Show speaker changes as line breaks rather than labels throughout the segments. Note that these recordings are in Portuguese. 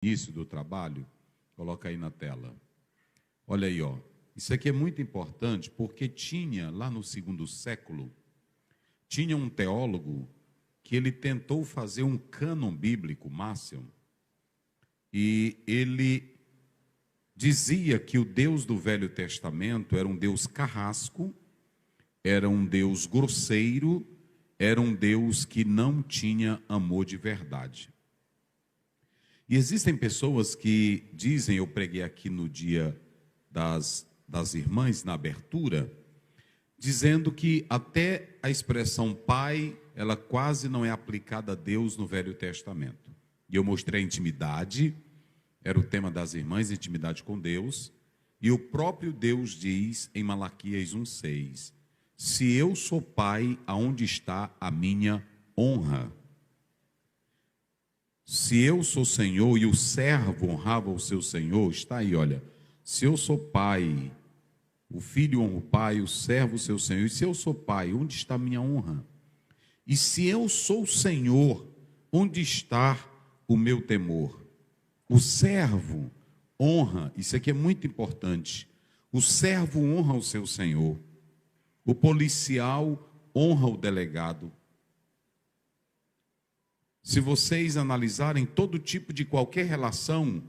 início do trabalho, coloca aí na tela. Olha aí, ó. Isso aqui é muito importante porque tinha, lá no segundo século, tinha um teólogo que ele tentou fazer um cânon bíblico, Marcion, e ele dizia que o Deus do Velho Testamento era um Deus carrasco, era um Deus grosseiro, era um Deus que não tinha amor de verdade. E existem pessoas que dizem, eu preguei aqui no dia das irmãs, na abertura, dizendo que até a expressão pai, ela quase não é aplicada a Deus no Velho Testamento. E eu mostrei a intimidade, era o tema das irmãs, intimidade com Deus, e o próprio Deus diz em Malaquias 1,6, se eu sou pai, aonde está a minha honra? Se eu sou senhor e o servo honrava o seu senhor, está aí, olha, se eu sou pai, o filho honra o pai, o servo o seu senhor, e se eu sou pai, onde está a minha honra? E se eu sou senhor, onde está o meu temor? O servo honra, isso aqui é muito importante, o servo honra o seu senhor, o policial honra o delegado. Se vocês analisarem todo tipo de qualquer relação,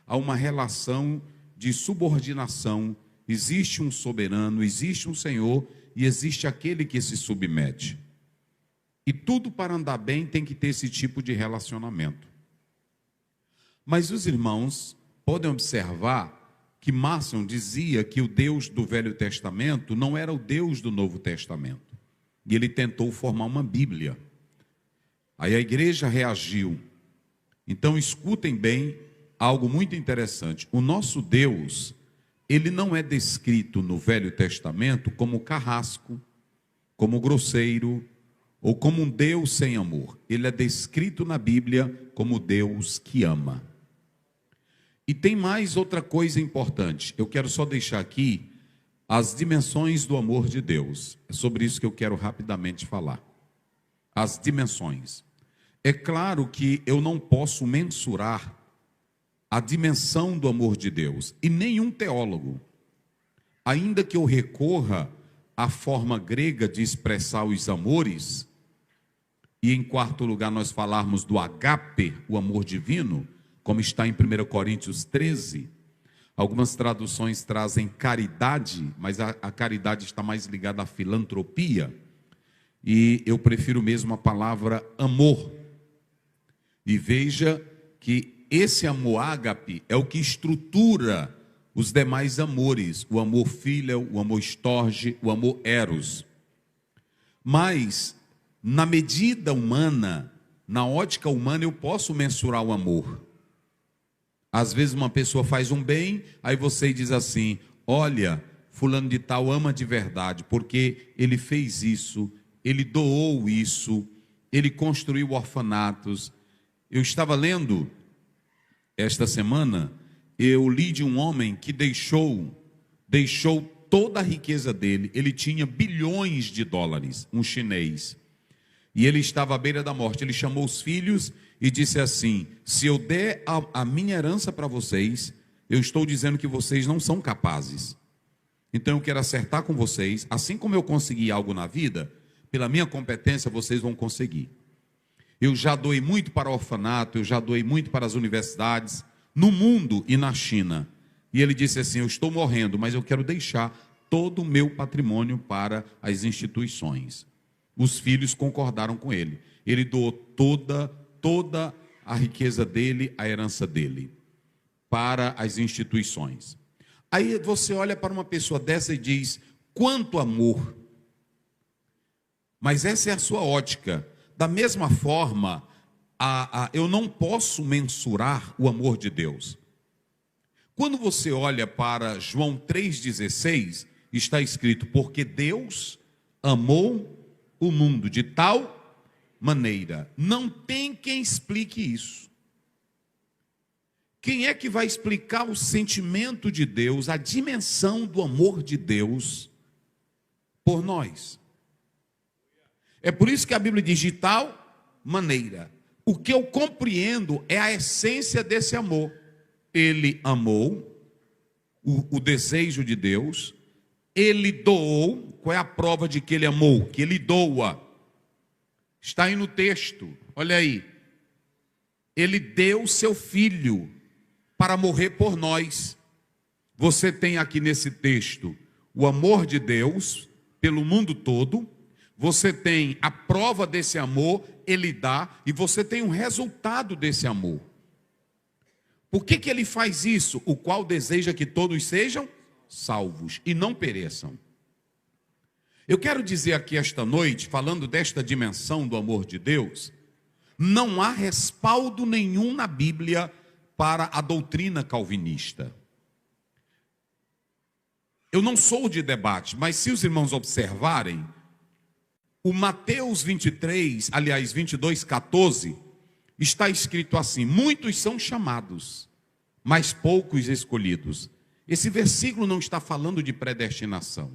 há uma relação de subordinação, existe um soberano, existe um senhor e existe aquele que se submete. E tudo para andar bem tem que ter esse tipo de relacionamento. Mas os irmãos podem observar que Marcion dizia que o Deus do Velho Testamento não era o Deus do Novo Testamento. E ele tentou formar uma Bíblia. Aí a igreja reagiu. Então escutem bem algo muito interessante. O nosso Deus, ele não é descrito no Velho Testamento como carrasco, como grosseiro, ou como um Deus sem amor. Ele é descrito na Bíblia como Deus que ama. E tem mais outra coisa importante. Eu quero só deixar aqui as dimensões do amor de Deus. É sobre isso que eu quero rapidamente falar. As dimensões. É claro que eu não posso mensurar a dimensão do amor de Deus. E nenhum teólogo, ainda que eu recorra à forma grega de expressar os amores, e em quarto lugar nós falarmos do agape, o amor divino, como está em 1 Coríntios 13, algumas traduções trazem caridade, mas a caridade está mais ligada à filantropia, e eu prefiro mesmo a palavra amor. E veja que esse amor ágape é o que estrutura os demais amores, o amor filial, o amor storge, o amor eros. Mas, na medida humana, na ótica humana, eu posso mensurar o amor. Às vezes uma pessoa faz um bem, aí você diz assim, olha, fulano de tal ama de verdade, porque ele fez isso, ele doou isso, ele construiu orfanatos. Eu estava lendo, esta semana, eu li de um homem que deixou toda a riqueza dele, ele tinha bilhões de dólares, um chinês, e ele estava à beira da morte, ele chamou os filhos e disse assim, se eu der a minha herança para vocês, eu estou dizendo que vocês não são capazes, então eu quero acertar com vocês, assim como eu consegui algo na vida, pela minha competência vocês vão conseguir. Eu já doei muito para o orfanato, eu já doei muito para as universidades, no mundo e na China. E ele disse assim, eu estou morrendo, mas eu quero deixar todo o meu patrimônio para as instituições. Os filhos concordaram com ele. Ele doou toda a riqueza dele, a herança dele, para as instituições. Aí você olha para uma pessoa dessa e diz, quanto amor! Mas essa é a sua ótica. Da mesma forma, eu não posso mensurar o amor de Deus. Quando você olha para João 3,16, está escrito, porque Deus amou o mundo de tal maneira. Não tem quem explique isso. Quem é que vai explicar o sentimento de Deus, a dimensão do amor de Deus por nós? É por isso que a Bíblia diz de tal maneira. o que eu compreendo é a essência desse amor. Ele amou, o desejo de Deus, ele doou. Qual é a prova de que ele amou? Que ele doa. Está aí no texto, olha aí. Ele deu seu filho para morrer por nós. Você tem aqui nesse texto o amor de Deus pelo mundo todo. Você tem a prova desse amor, ele dá, e você tem um resultado desse amor. Por que ele faz isso? O qual deseja que todos sejam salvos e não pereçam. Eu quero dizer aqui esta noite, falando desta dimensão do amor de Deus, não há respaldo nenhum na Bíblia para a doutrina calvinista. Eu não sou de debate, mas se os irmãos observarem, o Mateus 22, 14, está escrito assim: muitos são chamados, mas poucos escolhidos. Esse versículo não está falando de predestinação.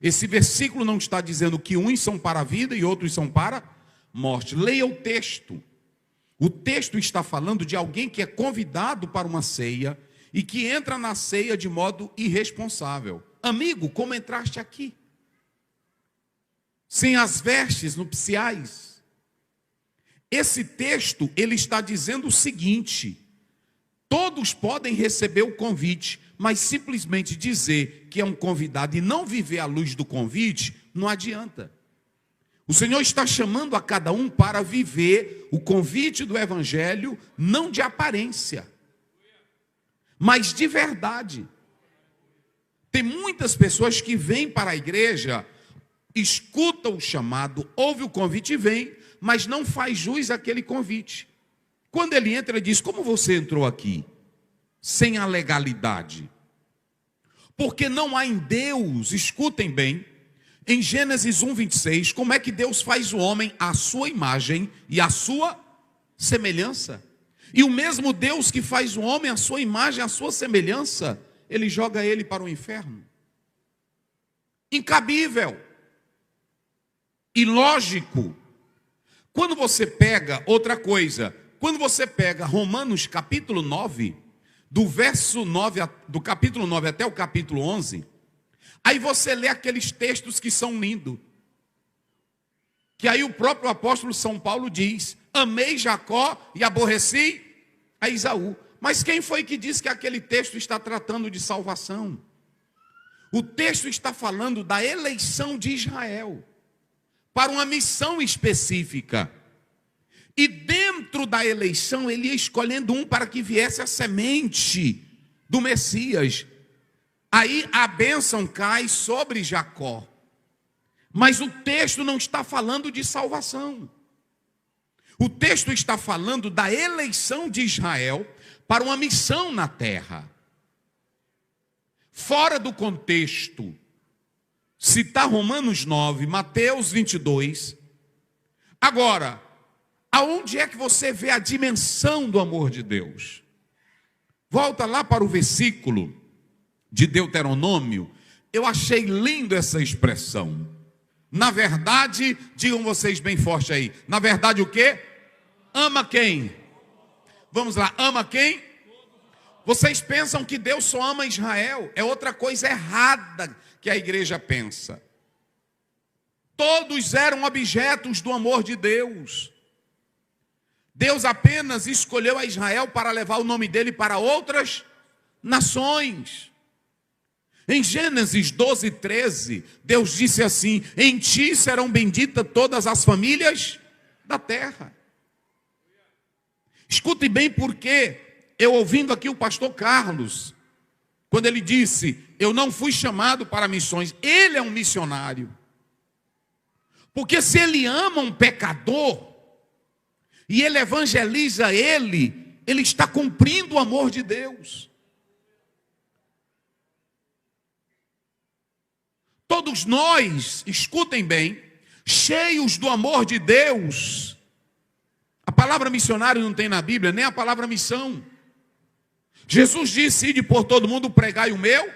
Esse versículo não está dizendo que uns são para a vida e outros são para morte. Leia o texto. O texto está falando de alguém que é convidado para uma ceia e que entra na ceia de modo irresponsável. Amigo, como entraste aqui? Sem as vestes nupciais. Esse texto, ele está dizendo o seguinte: todos podem receber o convite, mas simplesmente dizer que é um convidado e não viver à luz do convite, não adianta. O Senhor está chamando a cada um para viver o convite do Evangelho, não de aparência, mas de verdade. Tem muitas pessoas que vêm para a igreja, escutam o chamado, ouve o convite e vem, mas não faz jus àquele convite. Quando ele entra, ele diz: como você entrou aqui? Sem a legalidade. Porque não há em Deus, escutem bem, em Gênesis 1:26, como é que Deus faz o homem à sua imagem e à sua semelhança? E o mesmo Deus que faz o homem à sua imagem, à sua semelhança, ele joga ele para o inferno. Incabível. Ilógico. Quando você pega outra coisa, quando você pega Romanos capítulo 9, do verso 9, do capítulo 9 até o capítulo 11, aí você lê aqueles textos que são lindos, que aí o próprio apóstolo São Paulo diz: amei Jacó e aborreci a Esaú. Mas quem foi que disse que aquele texto está tratando de salvação? O texto está falando da eleição de Israel para uma missão específica. E dentro da eleição, ele ia escolhendo um para que viesse a semente do Messias. Aí a bênção cai sobre Jacó. Mas o texto não está falando de salvação. O texto está falando da eleição de Israel para uma missão na terra. Fora do contexto, citar Romanos 9, Mateus 22. Agora, aonde é que você vê a dimensão do amor de Deus? Volta lá para o versículo de Deuteronômio. Eu achei lindo essa expressão. Na verdade, digam vocês bem forte aí, na verdade o quê? Ama quem? Vamos lá, ama quem? Vocês pensam que Deus só ama Israel? É outra coisa errada que a igreja pensa. Todos eram objetos do amor de Deus. Deus apenas escolheu a Israel para levar o nome dele para outras nações. Em Gênesis 12, 13, Deus disse assim: em ti serão benditas todas as famílias da terra. Escute bem, porque eu ouvindo aqui o pastor Carlos, quando ele disse: eu não fui chamado para missões, ele é um missionário. Porque se ele ama um pecador e ele evangeliza ele está cumprindo o amor de Deus. Todos nós, escutem bem, cheios do amor de Deus. A palavra missionário não tem na Bíblia, nem a palavra missão. Jesus disse: ide por todo mundo, pregai o meu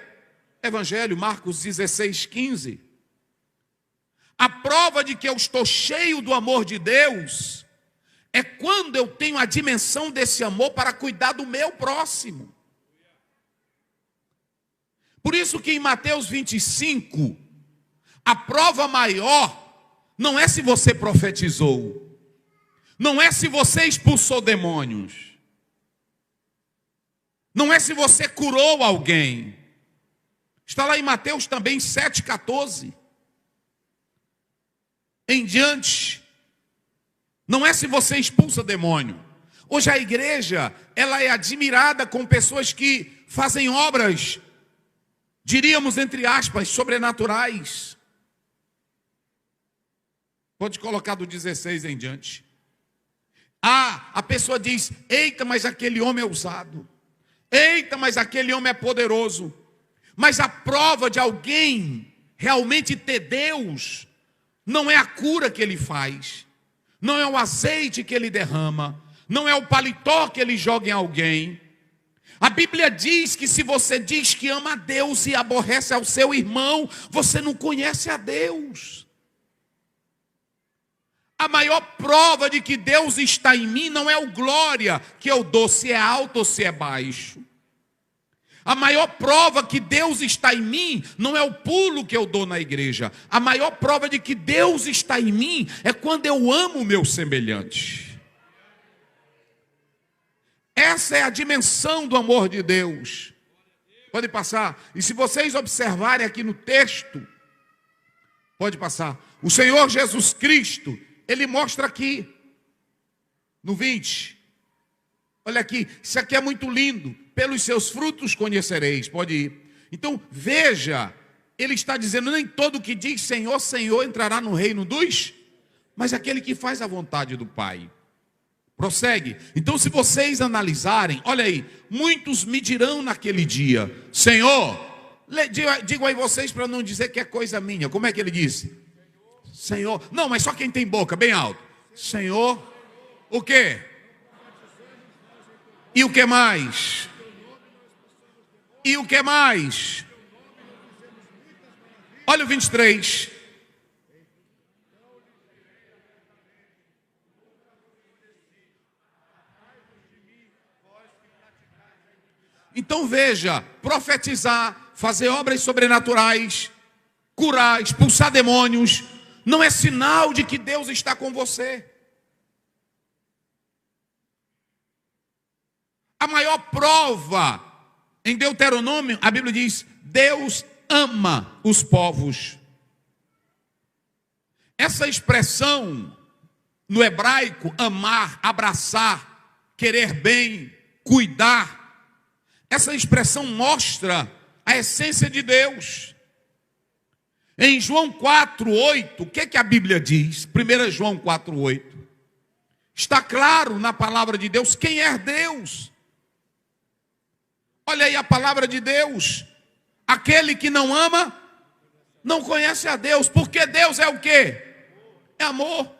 evangelho, Marcos 16, 15. A prova de que eu estou cheio do amor de Deus é quando eu tenho a dimensão desse amor para cuidar do meu próximo. Por isso que em Mateus 25, a prova maior não é se você profetizou, não é se você expulsou demônios, não é se você curou alguém. Está lá em Mateus também 7,14. Em diante, não é se você expulsa demônio. Hoje a igreja, ela é admirada com pessoas que fazem obras, diríamos entre aspas, sobrenaturais. Pode colocar do 16 em diante. A pessoa diz: eita, mas aquele homem é ousado. Eita, mas aquele homem é poderoso. Mas a prova de alguém realmente ter Deus não é a cura que ele faz, não é o azeite que ele derrama, não é o paletó que ele joga em alguém. A Bíblia diz que se você diz que ama a Deus e aborrece ao seu irmão, você não conhece a Deus. A maior prova de que Deus está em mim não é o glória que eu dou, se é alto ou se é baixo. A maior prova que Deus está em mim não é o pulo que eu dou na igreja. A maior prova de que Deus está em mim é quando eu amo o meu semelhante. Essa é a dimensão do amor de Deus. Pode passar. E se vocês observarem aqui no texto, pode passar. O Senhor Jesus Cristo, Ele mostra aqui, no 20. Olha aqui, isso aqui é muito lindo. Pelos seus frutos conhecereis. Pode ir. Então, veja, ele está dizendo: nem todo que diz Senhor, Senhor entrará no reino dos, mas aquele que faz a vontade do Pai. Prossegue. Então, se vocês analisarem, olha aí, muitos me dirão naquele dia: Senhor, digo aí vocês para não dizer que é coisa minha. Como é que ele disse? Senhor, não, mas só quem tem boca, bem alto. Senhor, o quê? E o que mais? E o que mais? Olha o 23. Então veja, profetizar, fazer obras sobrenaturais, curar, expulsar demônios, não é sinal de que Deus está com você. A maior prova, em Deuteronômio, a Bíblia diz: Deus ama os povos. Essa expressão, no hebraico, amar, abraçar, querer bem, cuidar, essa expressão mostra a essência de Deus. Em João 4,8, o que a Bíblia diz? 1 João 4,8. Está claro na palavra de Deus quem é Deus. Olha aí a palavra de Deus: aquele que não ama, não conhece a Deus, porque Deus é o quê? É amor.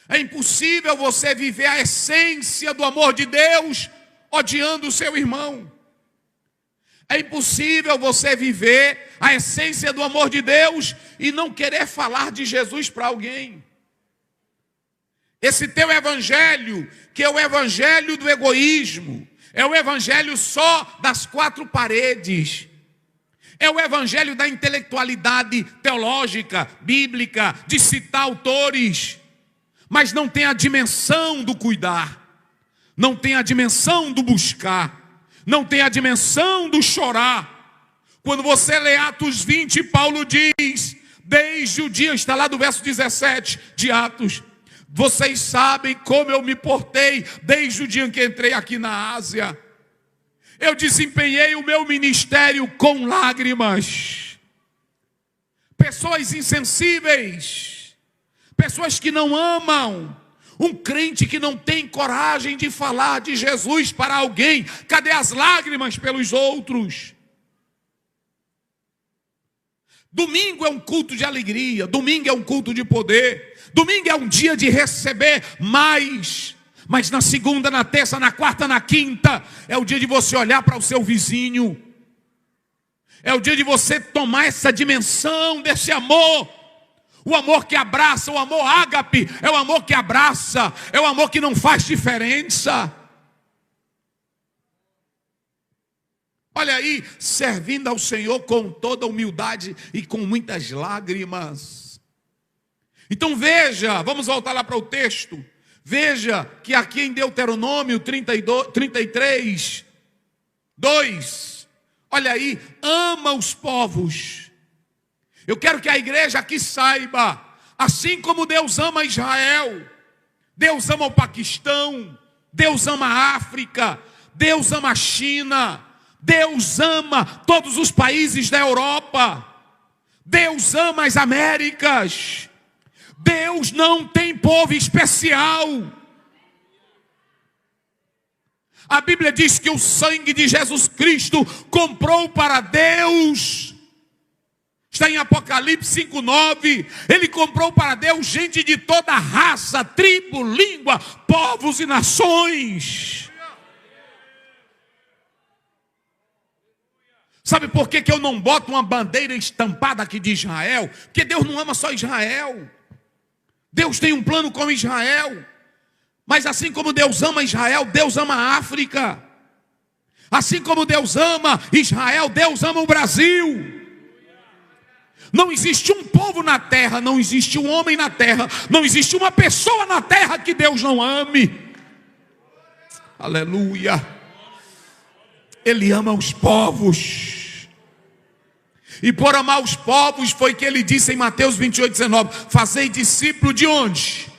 É impossível você viver a essência do amor de Deus odiando o seu irmão. É impossível você viver a essência do amor de Deus e não querer falar de Jesus para alguém. Esse teu evangelho, que é o evangelho do egoísmo, é o evangelho só das quatro paredes. É o evangelho da intelectualidade teológica, bíblica, de citar autores. Mas não tem a dimensão do cuidar. Não tem a dimensão do buscar. Não tem a dimensão do chorar. Quando você lê Atos 20, Paulo diz: desde o dia, está lá do verso 17 de Atos: vocês sabem como eu me portei desde o dia em que entrei aqui na Ásia. Eu desempenhei o meu ministério com lágrimas. Pessoas insensíveis, pessoas que não amam, um crente que não tem coragem de falar de Jesus para alguém. Cadê as lágrimas pelos outros? Domingo é um culto de alegria, domingo é um culto de poder, domingo é um dia de receber mais. Mas na segunda, na terça, na quarta, na quinta, é o dia de você olhar para o seu vizinho. É o dia de você tomar essa dimensão desse amor. O amor que abraça, o amor ágape, é o amor que abraça, é o amor que não faz diferença. Olha aí, servindo ao Senhor com toda humildade e com muitas lágrimas. Então veja, vamos voltar lá para o texto. Veja que aqui em Deuteronômio 33, 2, olha aí, ama os povos. Eu quero que a igreja aqui saiba, assim como Deus ama Israel, Deus ama o Paquistão, Deus ama a África, Deus ama a China, Deus ama todos os países da Europa, Deus ama as Américas. Deus não tem povo especial. A Bíblia diz que o sangue de Jesus Cristo comprou para Deus. Está em Apocalipse 5:9. Ele comprou para Deus gente de toda raça, tribo, língua, povos e nações. Sabe por que eu não boto uma bandeira estampada aqui de Israel? Porque Deus não ama só Israel. Deus tem um plano com Israel. Mas assim como Deus ama Israel, Deus ama a África. Assim como Deus ama Israel, Deus ama o Brasil. Não existe um povo na terra, não existe um homem na terra, não existe uma pessoa na terra que Deus não ame. Aleluia. Ele ama os povos. E por amar os povos foi que ele disse em Mateus 28:19, fazei discípulo de onde?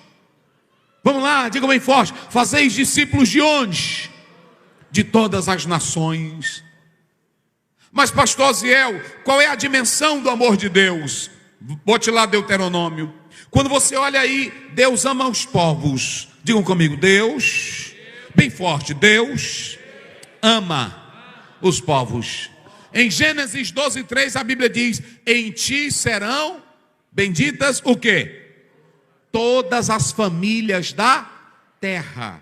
Vamos lá, diga bem forte, fazeis discípulos de onde? De todas as nações. Mas pastor Ziel, qual é a dimensão do amor de Deus? Bote lá Deuteronômio. Quando você olha aí, Deus ama os povos. Digam comigo, Deus, bem forte, Deus ama os povos. Em Gênesis 12:3 a Bíblia diz, em ti serão benditas o quê? Todas as famílias da terra.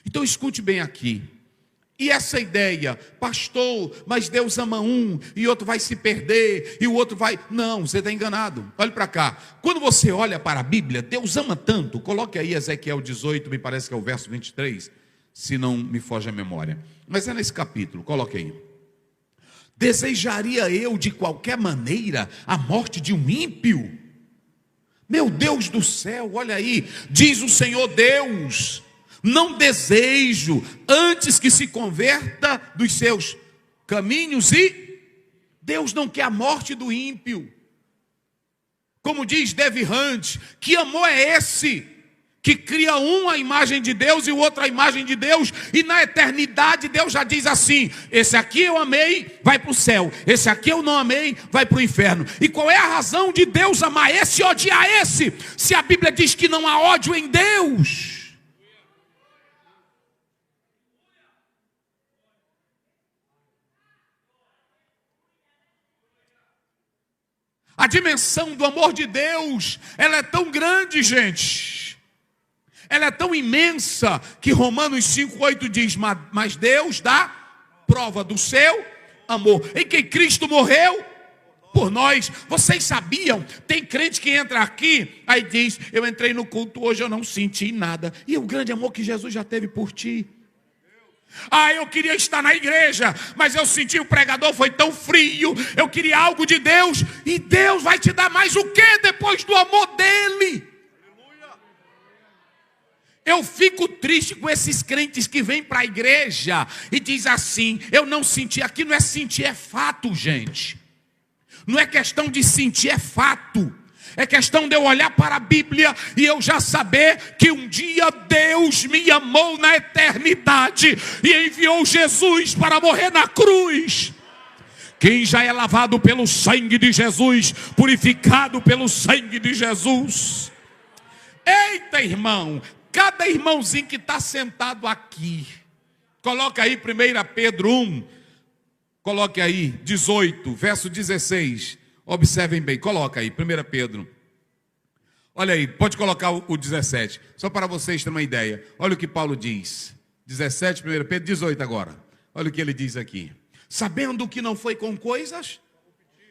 Então escute bem aqui. E essa ideia, pastor, mas Deus ama um, e outro vai se perder, e o outro vai... Não, você está enganado. Olhe para cá. Quando você olha para a Bíblia, Deus ama tanto. Coloque aí Ezequiel 18, me parece que é o verso 23, se não me foge a memória. Mas é nesse capítulo, coloque aí. Desejaria eu de qualquer maneira a morte de um ímpio? Meu Deus do céu, olha aí, diz o Senhor Deus, não desejo, antes que se converta dos seus caminhos, e Deus não quer a morte do ímpio. Como diz Dave Hunt, que amor é esse? Que cria um à imagem de Deus e o outro à imagem de Deus, e na eternidade Deus já diz assim, esse aqui eu amei, vai para o céu, esse aqui eu não amei, vai para o inferno. E qual é a razão de Deus amar esse e odiar esse, se a Bíblia diz que não há ódio em Deus? A dimensão do amor de Deus, ela é tão grande, gente. Ela é tão imensa que Romanos 5:8 diz, mas Deus dá prova do seu amor, em que Cristo morreu por nós. Vocês sabiam? Tem crente que entra aqui, aí diz, eu entrei no culto hoje, eu não senti nada. E o grande amor que Jesus já teve por ti. Ah, eu queria estar na igreja, mas eu senti o pregador foi tão frio, eu queria algo de Deus, e Deus vai te dar mais o que depois do amor dele? Eu fico triste com esses crentes que vêm para a igreja e diz assim, eu não senti. Aqui não é sentir, é fato, gente. Não é questão de sentir, é fato. É questão de eu olhar para a Bíblia e eu já saber que um dia Deus me amou na eternidade e enviou Jesus para morrer na cruz. Quem já é lavado pelo sangue de Jesus, purificado pelo sangue de Jesus. Eita, irmão! Cada irmãozinho que está sentado aqui, coloca aí 1 Pedro 1, coloque aí 18, verso 16, observem bem, coloca aí 1 Pedro, olha aí, pode colocar o 17, só para vocês terem uma ideia, olha o que Paulo diz, 17, 1 Pedro, 18 agora, olha o que ele diz aqui, sabendo que não foi com coisas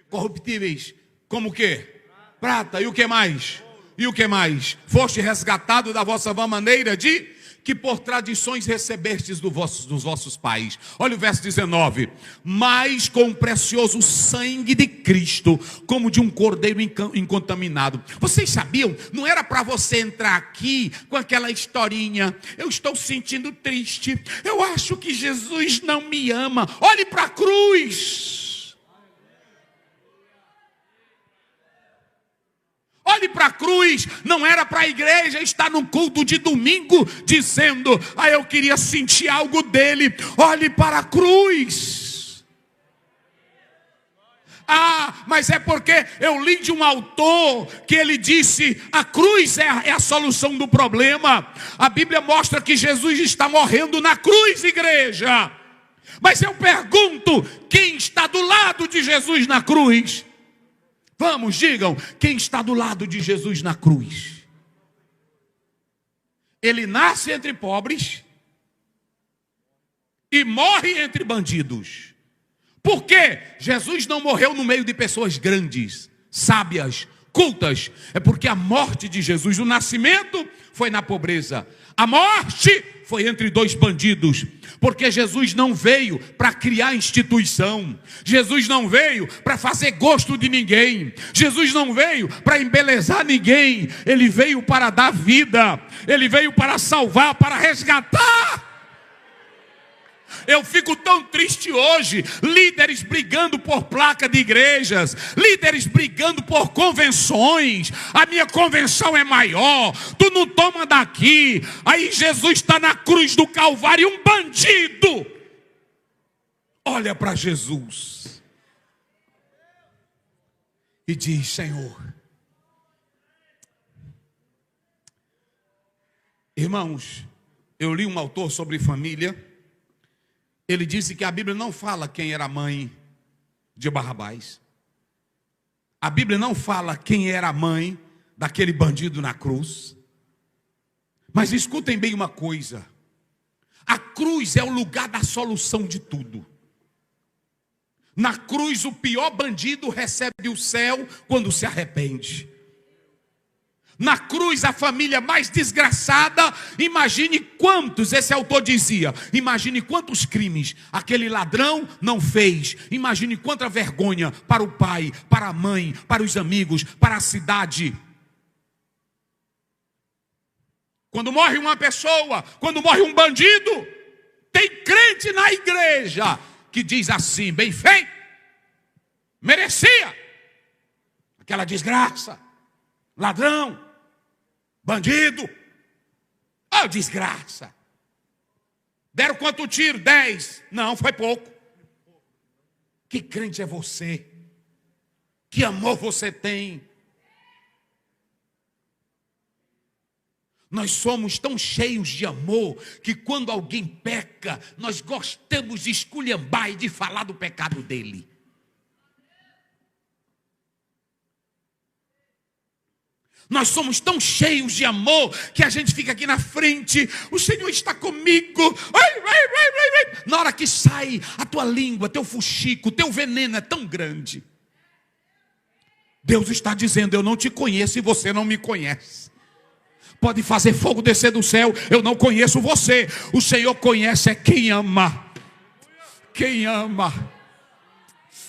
corruptíveis, como o quê? Prata, e o que mais? E o que mais? Foste resgatado da vossa vã maneira de que por tradições recebestes dos vossos pais. Olha o verso 19. Mas com o precioso sangue de Cristo, como de um cordeiro incontaminado. Vocês sabiam? Não era para você entrar aqui com aquela historinha. Eu estou sentindo triste. Eu acho que Jesus não me ama. Olhe para a cruz. Olhe para a cruz, não era para a igreja estar no culto de domingo dizendo, eu queria sentir algo dele. Olhe para a cruz. Mas é porque eu li de um autor que ele disse, a cruz é a solução do problema. A Bíblia mostra que Jesus está morrendo na cruz, igreja. Mas eu pergunto, quem está do lado de Jesus na cruz? Vamos, digam, quem está do lado de Jesus na cruz? Ele nasce entre pobres e morre entre bandidos. Por quê? Jesus não morreu no meio de pessoas grandes, sábias, cultas. É porque a morte de Jesus, o nascimento foi na pobreza. A morte foi entre dois bandidos. Porque Jesus não veio para criar instituição. Jesus não veio para fazer gosto de ninguém. Jesus não veio para embelezar ninguém. Ele veio para dar vida. Ele veio para salvar, para resgatar. Eu fico tão triste hoje, líderes brigando por placa de igrejas, líderes brigando por convenções. A minha convenção é maior, tu não toma daqui. Aí Jesus está na cruz do Calvário, um bandido olha para Jesus e diz, Senhor, irmãos, eu li um autor sobre família. Ele disse que a Bíblia não fala quem era a mãe de Barrabás. A Bíblia não fala quem era a mãe daquele bandido na cruz. Mas escutem bem uma coisa. A cruz é o lugar da solução de tudo. Na cruz o pior bandido recebe o céu quando se arrepende. Na cruz, a família mais desgraçada, imagine quantos, esse autor dizia, imagine quantos crimes aquele ladrão não fez, imagine quanta vergonha para o pai, para a mãe, para os amigos, para a cidade. Quando morre uma pessoa, quando morre um bandido, tem crente na igreja que diz assim, bem feito, merecia aquela desgraça, ladrão, bandido, oh desgraça. Deram quanto tiro? 10. Não, foi pouco. Que crente é você? Que amor você tem? Nós somos tão cheios de amor que quando alguém peca, nós gostamos de esculhambar e de falar do pecado dele. Nós somos tão cheios de amor que a gente fica aqui na frente. O Senhor está comigo. Na hora que sai a tua língua, teu fuxico, teu veneno é tão grande. Deus está dizendo, eu não te conheço e você não me conhece. Pode fazer fogo descer do céu, eu não conheço você. O Senhor conhece é quem ama. Quem ama.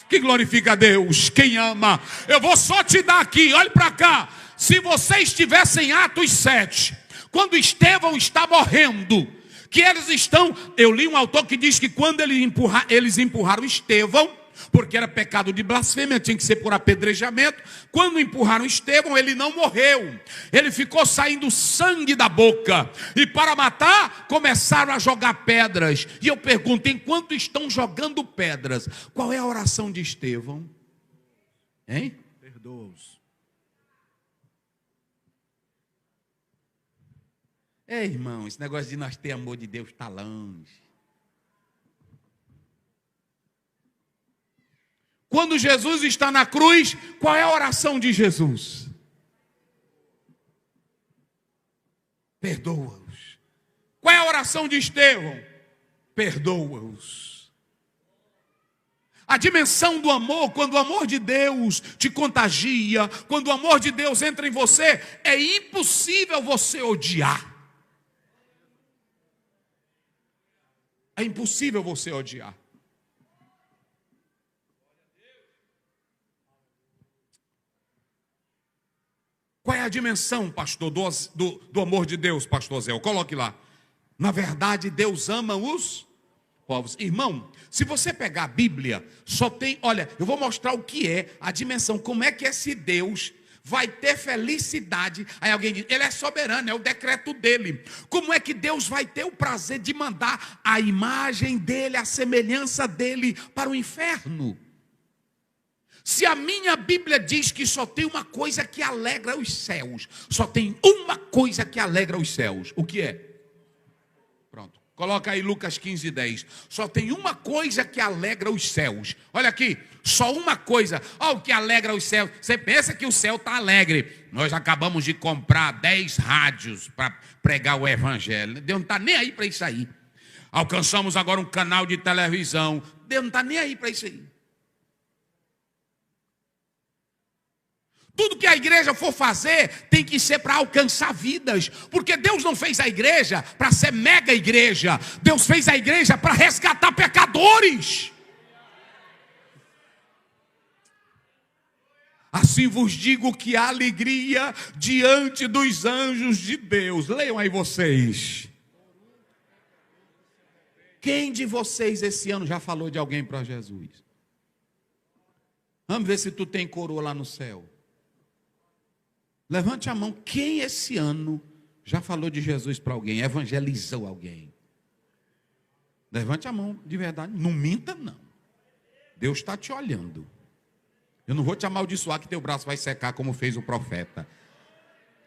Que glorifica a Deus. Quem ama. Eu vou só te dar aqui, olhe para cá. Se você estivesse em Atos 7, quando Estevão está morrendo, que eles estão, eu li um autor que diz que quando eles empurraram Estevão, porque era pecado de blasfêmia, tinha que ser por apedrejamento, quando empurraram Estevão, ele não morreu, ele ficou saindo sangue da boca, e para matar, começaram a jogar pedras, e eu pergunto, enquanto estão jogando pedras, qual é a oração de Estevão? Hein? Perdoa-os. Ei, irmão, esse negócio de nós ter amor de Deus está longe. Quando Jesus está na cruz, qual é a oração de Jesus? Perdoa-os. Qual é a oração de Estevão? Perdoa-os. A dimensão do amor, quando o amor de Deus te contagia, quando o amor de Deus entra em você, é impossível você odiar. É impossível você odiar. Qual é a dimensão, pastor, do amor de Deus, pastor Zé? Coloque lá. Na verdade, Deus ama os povos. Irmão, se você pegar a Bíblia, só tem... Olha, eu vou mostrar o que é a dimensão. Como é que esse Deus vai ter felicidade? Aí alguém diz, ele é soberano, é o decreto dele. Como é que Deus vai ter o prazer de mandar a imagem dele, a semelhança dele para o inferno? Se a minha Bíblia diz que só tem uma coisa que alegra os céus, só tem uma coisa que alegra os céus, o que é? Pronto, coloca aí Lucas 15:10. Só tem uma coisa que alegra os céus. Olha aqui, só uma coisa. Olha o que alegra os céus. Você pensa que o céu está alegre. Nós acabamos de comprar 10 rádios para pregar o evangelho. Deus não está nem aí para isso aí. Alcançamos agora um canal de televisão. Deus não está nem aí para isso aí. Tudo que a igreja for fazer tem que ser para alcançar vidas. Porque Deus não fez a igreja para ser mega igreja. Deus fez a igreja para resgatar pecadores. Assim vos digo que há alegria diante dos anjos de Deus. Leiam aí vocês. Quem de vocês esse ano já falou de alguém para Jesus? Vamos ver se tu tem coroa lá no céu. Levante a mão, quem esse ano já falou de Jesus para alguém, evangelizou alguém? Levante a mão, de verdade, não minta não. Deus está te olhando. Eu não vou te amaldiçoar que teu braço vai secar como fez o profeta.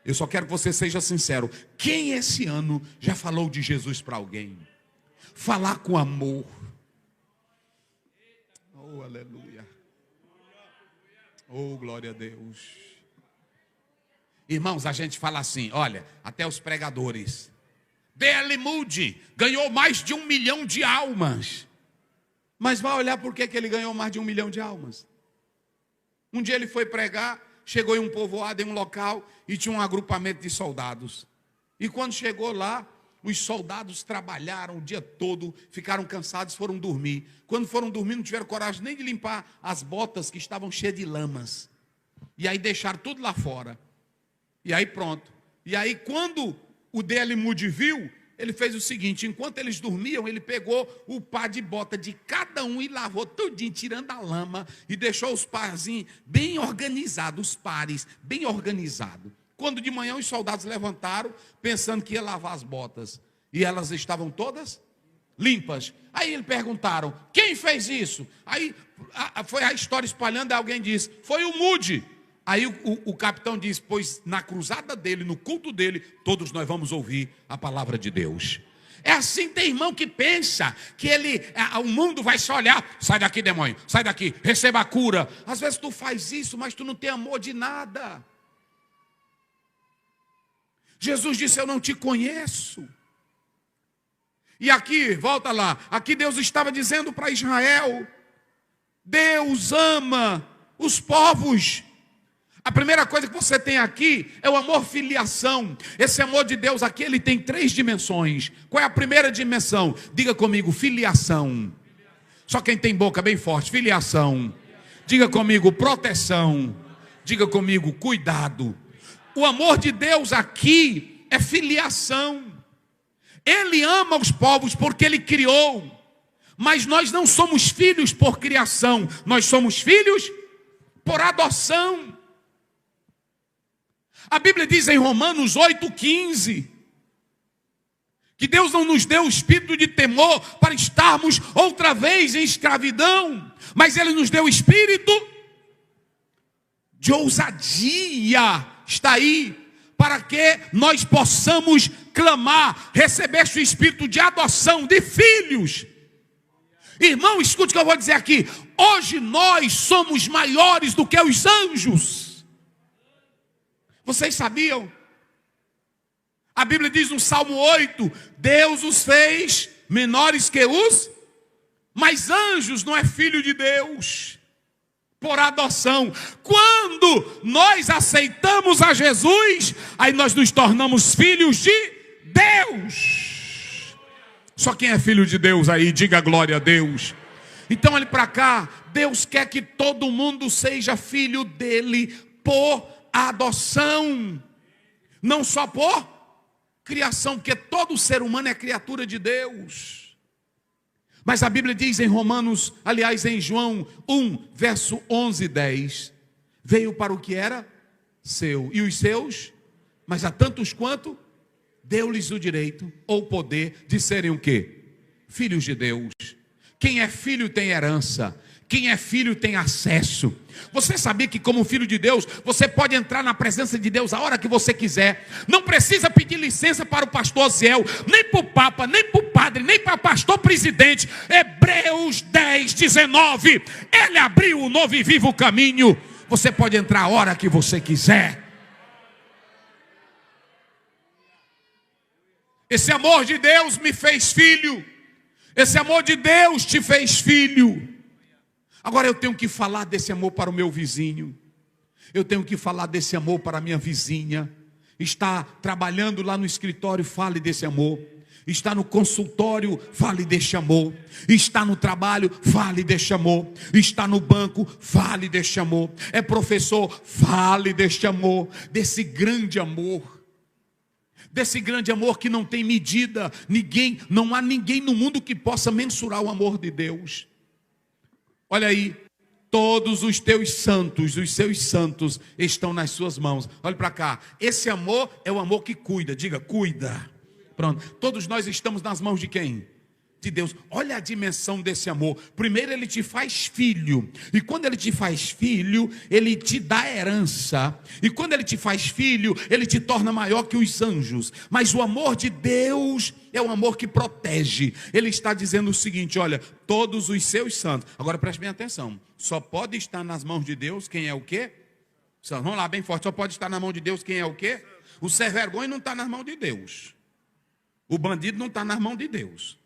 Eu só quero que você seja sincero. Quem esse ano já falou de Jesus para alguém? Falar com amor. Oh, aleluia. Oh, glória a Deus. Irmãos, a gente fala assim, olha, até os pregadores. D.L. Moody ganhou mais de 1 milhão de almas. Mas vai olhar por que ele ganhou mais de 1 milhão de almas. Um dia ele foi pregar, chegou em um povoado, em um local, e tinha um agrupamento de soldados. E quando chegou lá, os soldados trabalharam o dia todo, ficaram cansados, foram dormir. Quando foram dormir, não tiveram coragem nem de limpar as botas que estavam cheias de lamas. E aí deixaram tudo lá fora. E aí pronto. E aí quando o D.L. Moody viu, ele fez o seguinte, enquanto eles dormiam, ele pegou o par de bota de cada um e lavou tudinho, tirando a lama, e deixou os parzinhos bem organizados, os pares bem organizados. Quando de manhã os soldados levantaram, pensando que ia lavar as botas, e elas estavam todas limpas. Aí eles perguntaram, quem fez isso? Aí foi a história espalhando, e alguém disse, foi o Moody. Aí o capitão diz, pois na cruzada dele, no culto dele, todos nós vamos ouvir a palavra de Deus. É assim, tem irmão que pensa que o mundo vai se olhar, sai daqui demônio, sai daqui, receba a cura. Às vezes tu faz isso, mas tu não tem amor de nada. Jesus disse, eu não te conheço. E aqui, volta lá, aqui Deus estava dizendo para Israel, Deus ama os povos. A primeira coisa que você tem aqui é o amor filiação. Esse amor de Deus aqui, ele tem 3 dimensões. Qual é a primeira dimensão? Diga comigo, filiação. Só quem tem boca bem forte, filiação. Diga comigo, proteção. Diga comigo, cuidado. O amor de Deus aqui é filiação. Ele ama os povos porque ele criou. Mas nós não somos filhos por criação. Nós somos filhos por adoção. A Bíblia diz em Romanos 8,15 que Deus não nos deu o espírito de temor para estarmos outra vez em escravidão, mas Ele nos deu o espírito de ousadia, está aí, para que nós possamos clamar, receber o espírito de adoção, de filhos. Irmão, escute o que eu vou dizer aqui, hoje nós somos maiores do que os anjos. Vocês sabiam? A Bíblia diz no Salmo 8, Deus os fez menores que os Mas anjos não é filho de Deus por adoção. Quando nós aceitamos a Jesus, aí nós nos tornamos filhos de Deus. Só quem é filho de Deus aí, diga glória a Deus. Então olhe para cá, Deus quer que todo mundo seja filho dele por adoção, não só por criação, porque todo ser humano é criatura de Deus. Mas a Bíblia diz em Romanos, aliás em João 1, verso 11 e 10, veio para o que era seu, e os seus, mas a tantos quanto, deu-lhes o direito ou o poder de serem o quê? Filhos de Deus. Quem é filho tem herança. Quem é filho tem acesso. Você sabia que como filho de Deus, você pode entrar na presença de Deus a hora que você quiser. Não precisa pedir licença para o pastor Ziel, nem para o Papa, nem para o padre, nem para o pastor presidente. Hebreus 10, 19. Ele abriu o novo e vivo caminho. Você pode entrar a hora que você quiser. Esse amor de Deus me fez filho. Esse amor de Deus te fez filho. Agora eu tenho que falar desse amor para o meu vizinho. Eu tenho que falar desse amor para a minha vizinha. Está trabalhando lá no escritório, fale desse amor. Está no consultório, fale deste amor. Está no trabalho, fale deste amor. Está no banco, fale deste amor. É professor, fale deste amor. Desse grande amor. Desse grande amor que não tem medida. Não há ninguém no mundo que possa mensurar o amor de Deus. Olha aí, todos os teus santos, os seus santos estão nas suas mãos. Olha para cá, esse amor é o amor que cuida, diga, cuida. Pronto, todos nós estamos nas mãos de quem? De Deus. Olha a dimensão desse amor. Primeiro ele te faz filho, e quando ele te faz filho, ele te dá herança, e quando ele te faz filho, ele te torna maior que os anjos. Mas o amor de Deus é um amor que protege. Ele está dizendo o seguinte, olha, todos os seus santos, agora preste bem atenção, só pode estar nas mãos de Deus quem é o quê? Vamos lá bem forte, só pode estar na mão de Deus quem é o quê? O sem vergonha não está nas mãos de Deus, o bandido não está nas mãos de Deus,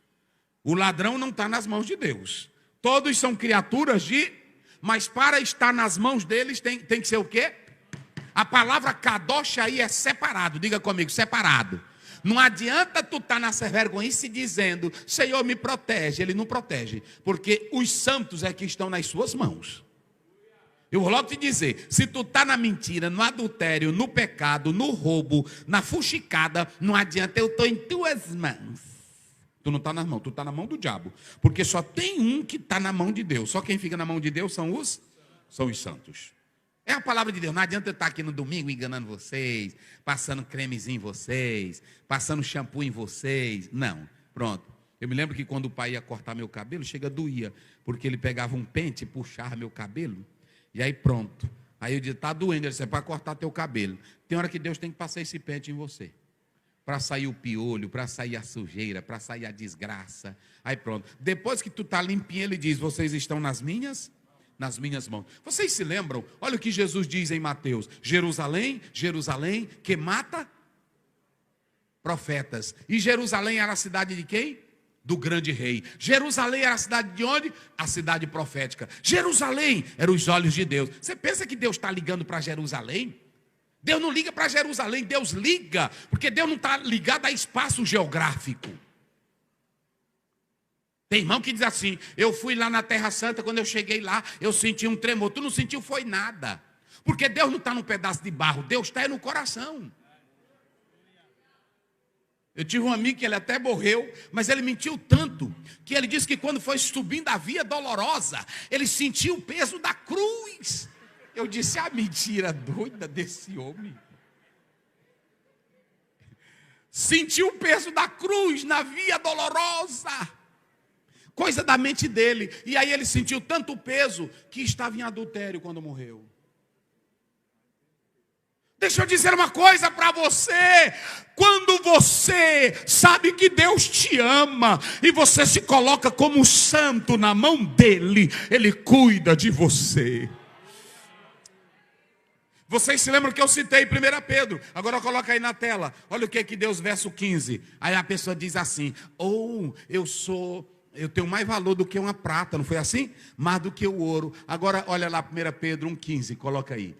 o ladrão não está nas mãos de Deus. Todos são criaturas mas para estar nas mãos deles tem que ser o quê? A palavra kadosh aí é separado. Diga comigo, separado. Não adianta tu estar na vergonhice dizendo, Senhor me protege. Ele não protege, porque os santos é que estão nas suas mãos. Eu vou logo te dizer, se tu está na mentira, no adultério, no pecado, no roubo, na fuxicada, não adianta, eu estou em tuas mãos. Tu não está nas mãos, tu está na mão do diabo. Porque só tem um que está na mão de Deus. Só quem fica na mão de Deus são os santos. É a palavra de Deus. Não adianta eu estar aqui no domingo enganando vocês, passando cremezinho em vocês, passando shampoo em vocês. Não, pronto. Eu me lembro que quando o pai ia cortar meu cabelo, doía, porque ele pegava um pente e puxava meu cabelo. E aí pronto. Aí eu disse, está doendo. Ele disse, é para cortar teu cabelo. Tem hora que Deus tem que passar esse pente em você. Para sair o piolho, para sair a sujeira, para sair a desgraça. Aí pronto. Depois que tu está limpinho, ele diz, vocês estão nas minhas mãos. Vocês se lembram? Olha o que Jesus diz em Mateus. Jerusalém, Jerusalém, que mata profetas. E Jerusalém era a cidade de quem? Do grande rei. Jerusalém era a cidade de onde? A cidade profética. Jerusalém era os olhos de Deus. Você pensa que Deus está ligando para Jerusalém? Deus não liga para Jerusalém, Deus liga, porque Deus não está ligado a espaço geográfico. Tem irmão que diz assim, eu fui lá na Terra Santa, quando eu cheguei lá, eu senti um tremor. Tu não sentiu, foi nada. Porque Deus não está num pedaço de barro, Deus está no coração. Eu tive um amigo que ele até morreu, mas ele mentiu tanto, que ele disse que quando foi subindo a via dolorosa, ele sentiu o peso da cruz. Eu disse, a mentira doida desse homem. Sentiu o peso da cruz na via dolorosa. Coisa da mente dele. E aí ele sentiu tanto peso que estava em adultério quando morreu. Deixa eu dizer uma coisa para você. Quando você sabe que Deus te ama e você se coloca como santo na mão dele, ele cuida de você. Vocês se lembram que eu citei 1 Pedro? Agora coloca aí na tela. Olha o que Deus, verso 15. Aí a pessoa diz assim, eu sou Eu tenho mais valor do que uma prata, não foi assim? Mais do que o ouro. Agora, olha lá, 1 Pedro 1,15, coloca aí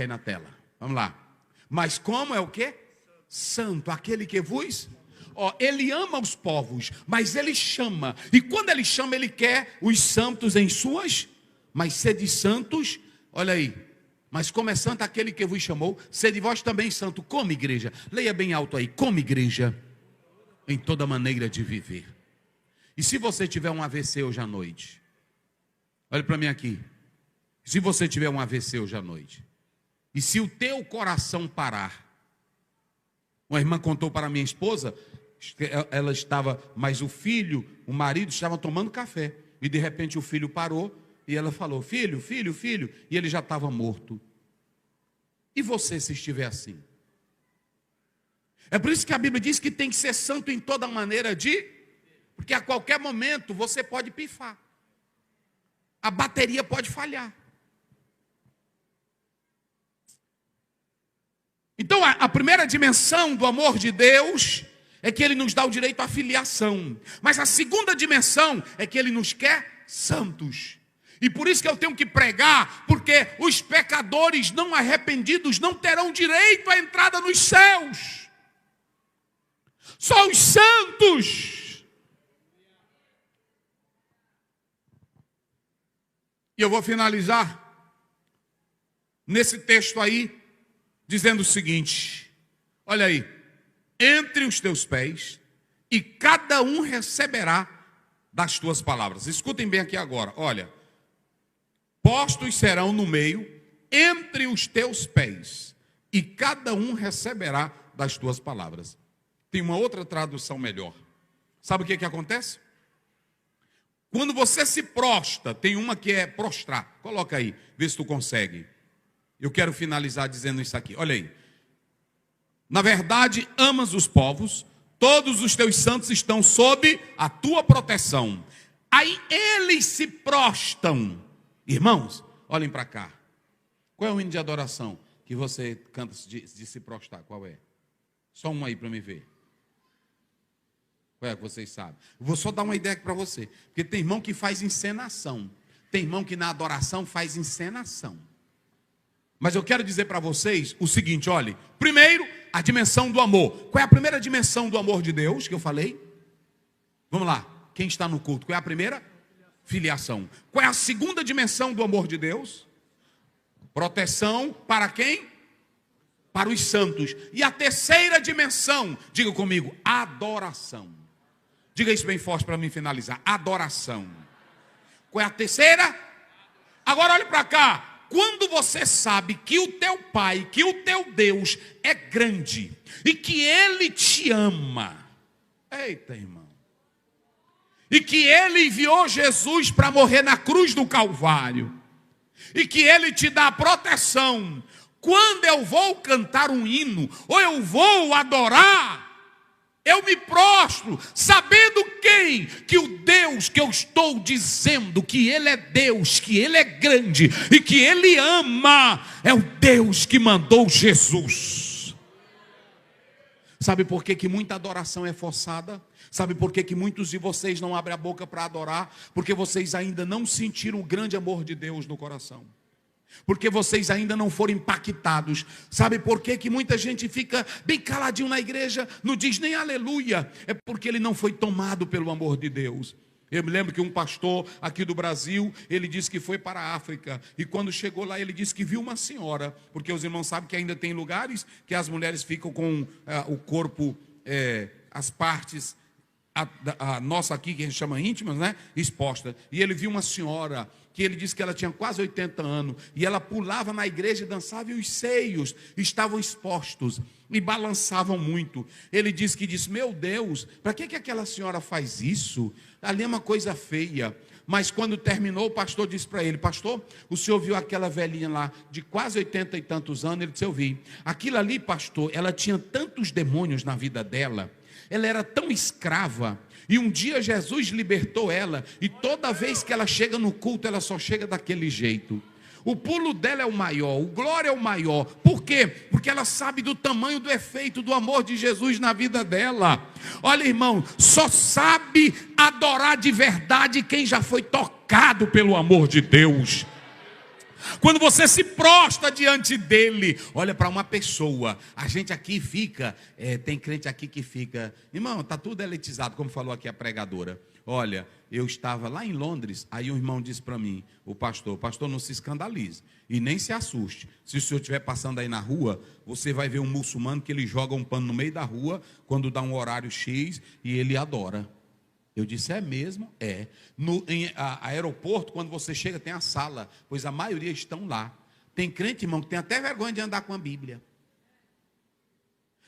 na tela. Vamos lá. Mas como é o quê? Santo, aquele que vos... ele ama os povos, mas ele chama. E quando ele chama, ele quer os santos em suas... Mas sede santos, olha aí. Mas como é santo aquele que vos chamou, sede vós também santo. Como igreja? Leia bem alto aí. Como igreja, em toda maneira de viver. E se você tiver um AVC hoje à noite? Olha para mim aqui. Se você tiver um AVC hoje à noite, e se o teu coração parar, uma irmã contou para minha esposa, ela estava, mas o filho, o marido estava tomando café, e de repente o filho parou, e ela falou, filho, e ele já estava morto. E você se estiver assim? É por isso que a Bíblia diz que tem que ser santo em toda maneira de... Porque a qualquer momento você pode pifar. A bateria pode falhar. Então a primeira dimensão do amor de Deus é que Ele nos dá o direito à filiação. Mas a segunda dimensão é que Ele nos quer santos. E por isso que eu tenho que pregar, porque os pecadores não arrependidos não terão direito à entrada nos céus. Só os santos. E eu vou finalizar nesse texto aí, dizendo o seguinte: olha aí, entre os teus pés, e cada um receberá das tuas palavras. Escutem bem aqui agora, olha. Postos serão no meio, entre os teus pés, e cada um receberá das tuas palavras. Tem uma outra tradução melhor. Sabe o que acontece? Quando você se prostra, tem uma que é prostrar. Coloca aí, vê se tu consegue. Eu quero finalizar dizendo isso aqui. Olha aí. Na verdade, amas os povos, todos os teus santos estão sob a tua proteção. Aí eles se prostam. Irmãos, olhem para cá. Qual é o hino de adoração que você canta de se prostrar? Qual é? Só um aí para me ver. Qual é que vocês sabem? Eu vou só dar uma ideia aqui para você. Porque tem irmão que faz encenação. Tem irmão que na adoração faz encenação. Mas eu quero dizer para vocês o seguinte, olhe. Primeiro, a dimensão do amor. Qual é a primeira dimensão do amor de Deus que eu falei? Vamos lá. Quem está no culto? Qual é a primeira? Filiação. Qual é a segunda dimensão do amor de Deus? Proteção para quem? Para os santos. E a terceira dimensão, diga comigo, adoração. Diga isso bem forte para mim finalizar. Adoração. Qual é a terceira? Agora olhe para cá. Quando você sabe que o teu Pai, que o teu Deus é grande e que Ele te ama. Eita, irmão. E que Ele enviou Jesus para morrer na cruz do Calvário. E que Ele te dá proteção. Quando eu vou cantar um hino, ou eu vou adorar, eu me prostro, sabendo quem? Que o Deus que eu estou dizendo, que Ele é Deus, que Ele é grande e que Ele ama, é o Deus que mandou Jesus. Sabe por que muita adoração é forçada? Sabe por que muitos de vocês não abrem a boca para adorar? Porque vocês ainda não sentiram o grande amor de Deus no coração. Porque vocês ainda não foram impactados. Sabe por que muita gente fica bem caladinho na igreja, não diz nem aleluia? É porque ele não foi tomado pelo amor de Deus. Eu me lembro que um pastor aqui do Brasil, ele disse que foi para a África. E quando chegou lá, ele disse que viu uma senhora. Porque os irmãos sabem que ainda tem lugares que as mulheres ficam com o corpo, as partes, a nossa aqui, que a gente chama íntimas, né? Exposta. E ele viu uma senhora que ele disse que ela tinha quase 80 anos, e ela pulava na igreja e dançava, e os seios estavam expostos, e balançavam muito. Ele disse, meu Deus, para que aquela senhora faz isso? Ali é uma coisa feia. Mas quando terminou, o pastor disse para ele, pastor, o senhor viu aquela velhinha lá, de quase 80 e tantos anos? Ele disse, eu vi. Aquilo ali, pastor, ela tinha tantos demônios na vida dela, ela era tão escrava, e um dia Jesus libertou ela, e toda vez que ela chega no culto, ela só chega daquele jeito. O pulo dela é o maior, o glória é o maior. Por quê? Porque ela sabe do tamanho do efeito do amor de Jesus na vida dela. Olha, irmão, só sabe adorar de verdade quem já foi tocado pelo amor de Deus. Quando você se prostra diante dele, olha para uma pessoa. A gente aqui fica, tem crente aqui que fica, irmão, está tudo elitizado, como falou aqui a pregadora. Olha, eu estava lá em Londres, aí um irmão disse para mim, o pastor, não se escandalize e nem se assuste. Se o senhor estiver passando aí na rua, você vai ver um muçulmano que ele joga um pano no meio da rua, quando dá um horário X, e ele adora. Eu disse, é mesmo? É. Em aeroporto, quando você chega, tem a sala, pois a maioria estão lá. Tem crente, irmão, que tem até vergonha de andar com a Bíblia.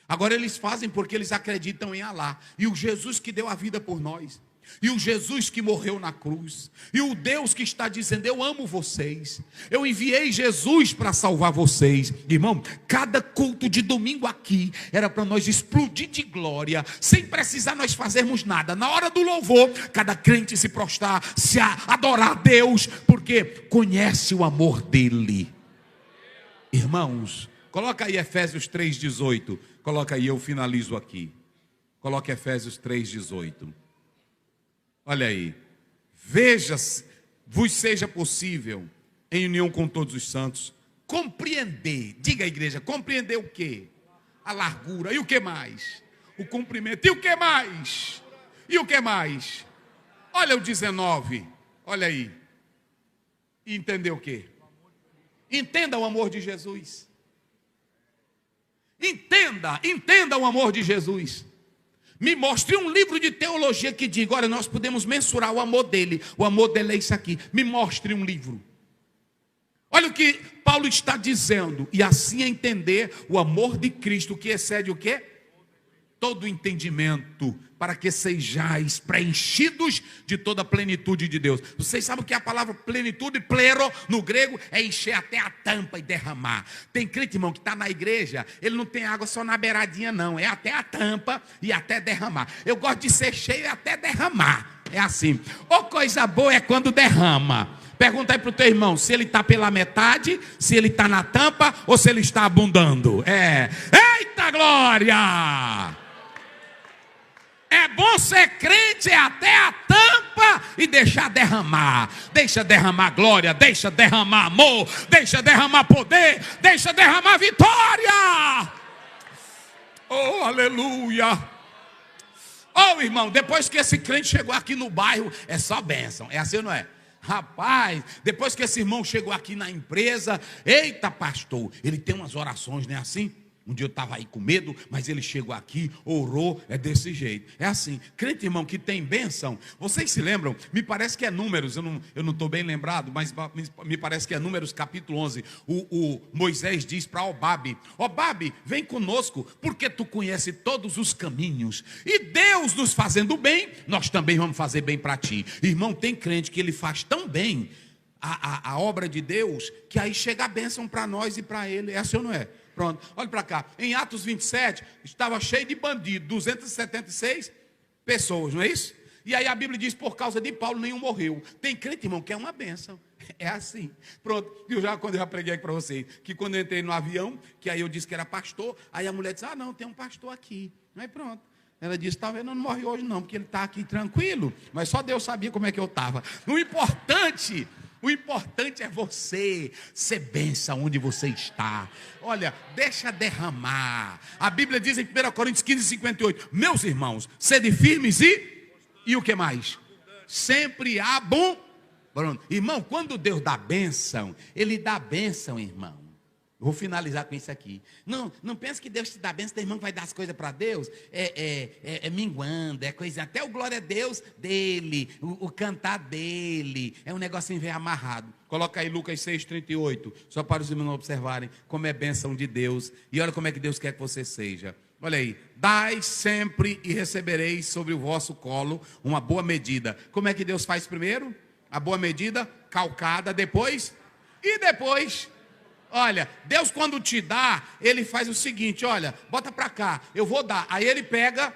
Agora eles fazem porque eles acreditam em Alá. E o Jesus que deu a vida por nós. E o Jesus que morreu na cruz. E o Deus que está dizendo, eu amo vocês. Eu enviei Jesus para salvar vocês. Irmão, cada culto de domingo aqui era para nós explodir de glória, sem precisar nós fazermos nada. Na hora do louvor, cada crente se prostrar, se adorar a Deus, porque conhece o amor dele. Irmãos, coloca aí Efésios 3,18. Coloca aí, eu finalizo aqui. Coloca Efésios 3,18. Olha aí, veja, vos seja possível, em união com todos os santos, compreender, diga a igreja, compreender o quê? A largura, e o que mais? O comprimento, e o que mais? E o que mais? Olha o 19, olha aí, e entender o quê? Entenda o amor de Jesus, entenda o amor de Jesus. Me mostre um livro de teologia que diga, olha, nós podemos mensurar o amor dele é isso aqui. Me mostre um livro. Olha o que Paulo está dizendo, e assim entender o amor de Cristo, que excede o quê? Todo entendimento, para que sejais preenchidos de toda a plenitude de Deus. Vocês sabem o que é a palavra plenitude, plero, no grego, é encher até a tampa e derramar. Tem crente, irmão, que está na igreja, ele não tem água só na beiradinha não, é até a tampa e até derramar. Eu gosto de ser cheio e até derramar, é assim. Ou coisa boa é quando derrama. Pergunta aí para o teu irmão, se ele está pela metade, se ele está na tampa, ou se ele está abundando. Eita glória! É bom ser crente até a tampa e deixar derramar. Deixa derramar glória, deixa derramar amor, deixa derramar poder, deixa derramar vitória. Oh, aleluia. Oh, irmão, depois que esse crente chegou aqui no bairro, é só bênção. É assim ou não é? Rapaz, depois que esse irmão chegou aqui na empresa, eita pastor, ele tem umas orações, não é assim? Um dia eu estava aí com medo, mas ele chegou aqui, orou, é desse jeito. É assim, crente, irmão, que tem bênção. Vocês se lembram? Me parece que é Números, eu não estou bem lembrado, mas me parece que é Números capítulo 11. O Moisés diz para Obabe, Obabe, vem conosco, porque tu conhece todos os caminhos. E Deus nos fazendo bem, nós também vamos fazer bem para ti. Irmão, tem crente que ele faz tão bem a obra de Deus, que aí chega a bênção para nós e para ele. É assim ou não é? Pronto, olha para cá. Em Atos 27, estava cheio de bandidos, 276 pessoas, não é isso? E aí a Bíblia diz, por causa de Paulo, nenhum morreu. Tem crente, irmão, que é uma bênção. É assim. Pronto, quando eu já preguei aqui para vocês, que quando eu entrei no avião, que aí eu disse que era pastor, aí a mulher disse, não, tem um pastor aqui. Aí pronto. Ela disse, talvez não morre hoje não, porque ele está aqui tranquilo. Mas só Deus sabia como é que eu estava. O importante é você ser bênção onde você está. Olha, deixa derramar. A Bíblia diz em 1 Coríntios 15:58, meus irmãos, sede firmes e o que mais? Sempre abundando. Irmão, quando Deus dá bênção, Ele dá bênção, irmão. Vou finalizar com isso aqui. Não pense que Deus te dá bênção, teu irmão que vai dar as coisas para Deus. É minguando, é coisa. Até o glória a Deus dele, o cantar dele. É um negocinho meio amarrado. Coloca aí Lucas 6:38, só para os irmãos observarem como é bênção de Deus. E olha como é que Deus quer que você seja. Olha aí, dai sempre e recebereis sobre o vosso colo uma boa medida. Como é que Deus faz primeiro? A boa medida, calcada, depois. Olha, Deus quando te dá, Ele faz o seguinte, olha, bota para cá, eu vou dar. Aí Ele pega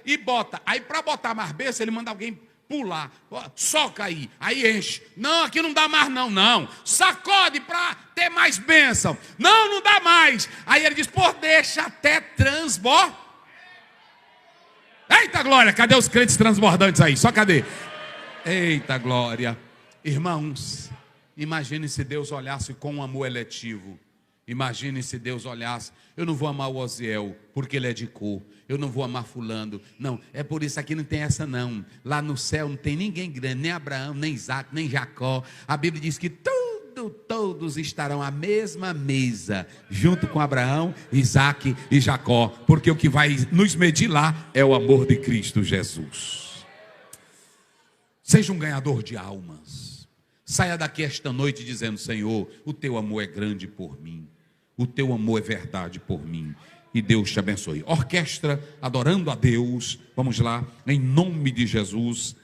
e bota. Aí para botar mais bênção, Ele manda alguém pular, soca aí enche. Não, aqui não dá mais não. Sacode para ter mais bênção. Não dá mais. Aí ele diz, pô, deixa até transbordar. Eita glória, cadê os crentes transbordantes aí? Só cadê? Eita glória. Irmãos, imagine se Deus olhasse com um amor eletivo. Imagine se Deus olhasse, eu não vou amar o Osiel, porque ele é de cor. Eu não vou amar fulano. Não, é por isso aqui não tem essa não. Lá no céu não tem ninguém grande, nem Abraão, nem Isaac, nem Jacó. A Bíblia diz que todos estarão à mesma mesa, junto com Abraão, Isaac e Jacó. Porque o que vai nos medir lá é o amor de Cristo Jesus. Seja um ganhador de almas. Saia daqui esta noite dizendo, Senhor, o teu amor é grande por mim. O teu amor é verdade por mim. E Deus te abençoe. Orquestra adorando a Deus. Vamos lá, em nome de Jesus.